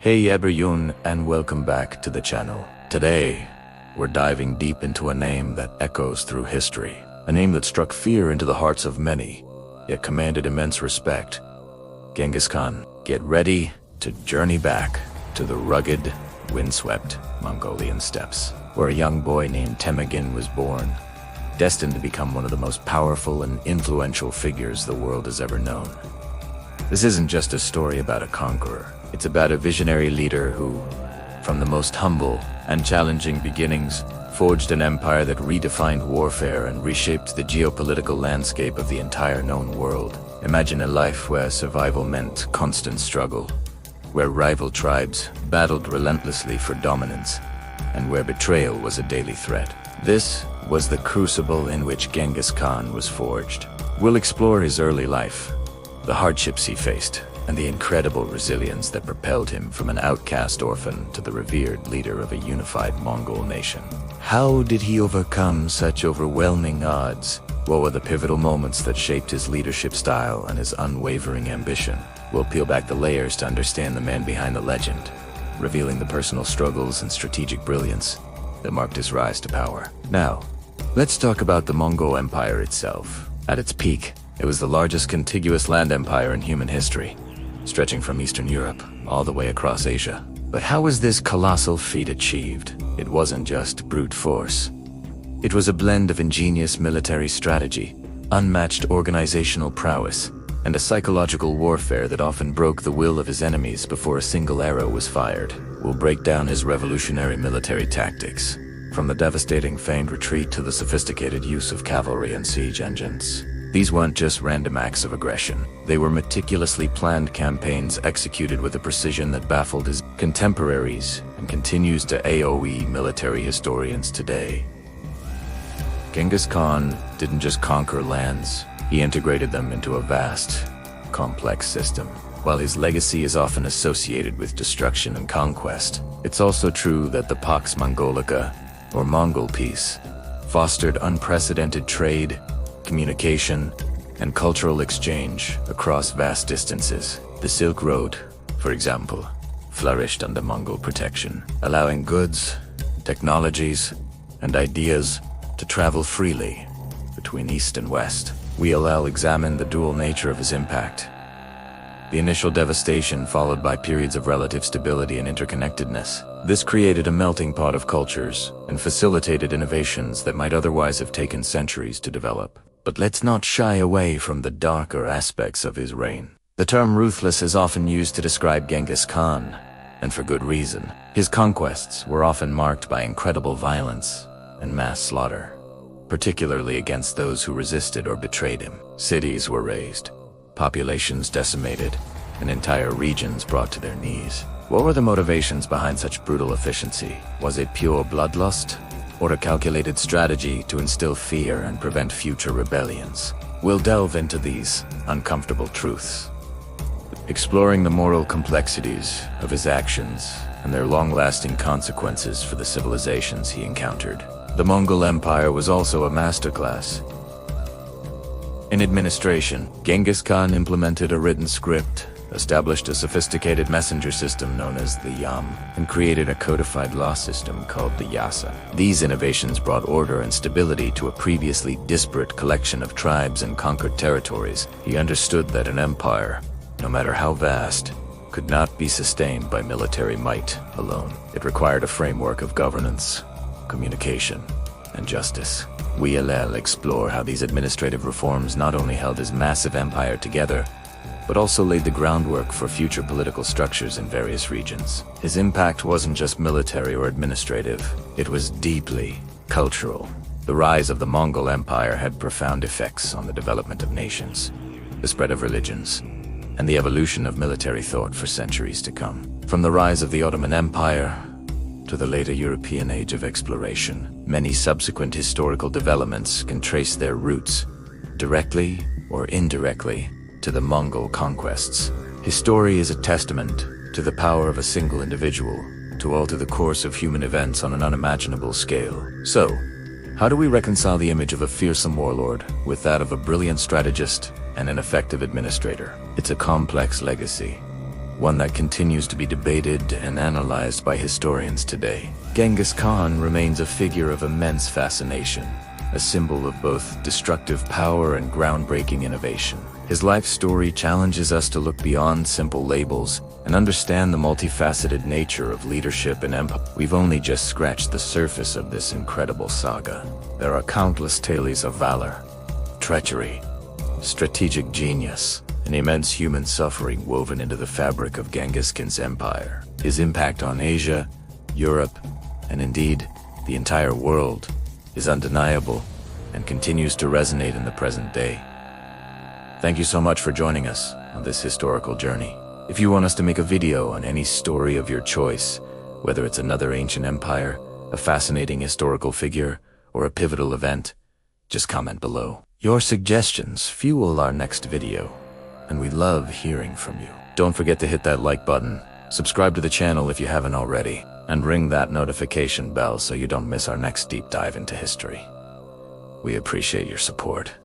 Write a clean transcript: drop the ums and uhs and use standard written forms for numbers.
Hey everyone, and welcome back to the channel. Today, we're diving deep into a name that echoes through history. A name that struck fear into the hearts of many, yet commanded immense respect. Genghis Khan. Get ready to journey back to the rugged, windswept Mongolian steppes, where a young boy named Temüjin was born, destined to become one of the most powerful and influential figures the world has ever known. This isn't just a story about a conqueror. It's about a visionary leader who, from the most humble and challenging beginnings, forged an empire that redefined warfare and reshaped the geopolitical landscape of the entire known world. Imagine a life where survival meant constant struggle, where rival tribes battled relentlessly for dominance, and where betrayal was a daily threat. This was the crucible in which Genghis Khan was forged. We'll explore his early life, the hardships he faced, and the incredible resilience that propelled him from an outcast orphan to the revered leader of a unified Mongol nation. How did he overcome such overwhelming odds? What were the pivotal moments that shaped his leadership style and his unwavering ambition? We'll peel back the layers to understand the man behind the legend, revealing the personal struggles and strategic brilliance that marked his rise to power. Now, let's talk about the Mongol Empire itself. At its peak, it was the largest contiguous land empire in human history, stretching from Eastern Europe all the way across Asia. But how was this colossal feat achieved? It wasn't just brute force. It was a blend of ingenious military strategy, unmatched organizational prowess, and a psychological warfare that often broke the will of his enemies before a single arrow was fired. We'll break down his revolutionary military tactics, from the devastating feigned retreat to the sophisticated use of cavalry and siege engines. These weren't just random acts of aggression. They were meticulously planned campaigns executed with a precision that baffled his contemporaries and continues to AoE military historians today. Genghis Khan didn't just conquer lands, he integrated them into a vast, complex system. While his legacy is often associated with destruction and conquest, it's also true that the Pax Mongolica, or Mongol peace, fostered unprecedented trade, communication, and cultural exchange across vast distances. The Silk Road, for example, flourished under Mongol protection, allowing goods, technologies, and ideas to travel freely between East and West. We'll examine the dual nature of his impact. The initial devastation followed by periods of relative stability and interconnectedness. This created a melting pot of cultures and facilitated innovations that might otherwise have taken centuries to develop. But let's not shy away from the darker aspects of his reign. The term ruthless is often used to describe Genghis Khan, and for good reason. His conquests were often marked by incredible violence and mass slaughter, particularly against those who resisted or betrayed him. Cities were razed, populations decimated, and entire regions brought to their knees. What were the motivations behind such brutal efficiency? Was it pure bloodlust, or a calculated strategy to instill fear and prevent future rebellions? We'll delve into these uncomfortable truths, exploring the moral complexities of his actions and their long-lasting consequences for the civilizations he encountered. The Mongol Empire was also a masterclass in administration. Genghis Khan implemented a written script, established a sophisticated messenger system known as the Yam, and created a codified law system called the Yasa. These innovations brought order and stability to a previously disparate collection of tribes and conquered territories. He understood that an empire, no matter how vast, could not be sustained by military might alone. It required a framework of governance, communication, and justice. We'll explore how these administrative reforms not only held his massive empire together, but also laid the groundwork for future political structures in various regions. His impact wasn't just military or administrative, it was deeply cultural. The rise of the Mongol Empire had profound effects on the development of nations, the spread of religions, and the evolution of military thought for centuries to come. From the rise of the Ottoman Empire to the later European age of exploration, many subsequent historical developments can trace their roots, directly or indirectly, to the Mongol conquests. His story is a testament to the power of a single individual to alter the course of human events on an unimaginable scale. So, how do we reconcile the image of a fearsome warlord with that of a brilliant strategist and an effective administrator? It's a complex legacy, one that continues to be debated and analyzed by historians today. Genghis Khan remains a figure of immense fascination, a symbol of both destructive power and groundbreaking innovation. His life story challenges us to look beyond simple labels and understand the multifaceted nature of leadership and empire. We've only just scratched the surface of this incredible saga. There are countless tales of valor, treachery, strategic genius, and immense human suffering woven into the fabric of Genghis Khan's empire. His impact on Asia, Europe, and indeed, the entire world is undeniable and continues to resonate in the present day. Thank you so much for joining us on this historical journey. If you want us to make a video on any story of your choice, whether it's another ancient empire, a fascinating historical figure, or a pivotal event, just comment below. Your suggestions fuel our next video, and we love hearing from you. Don't forget to hit that like button, subscribe to the channel if you haven't already, and ring that notification bell so you don't miss our next deep dive into history. We appreciate your support.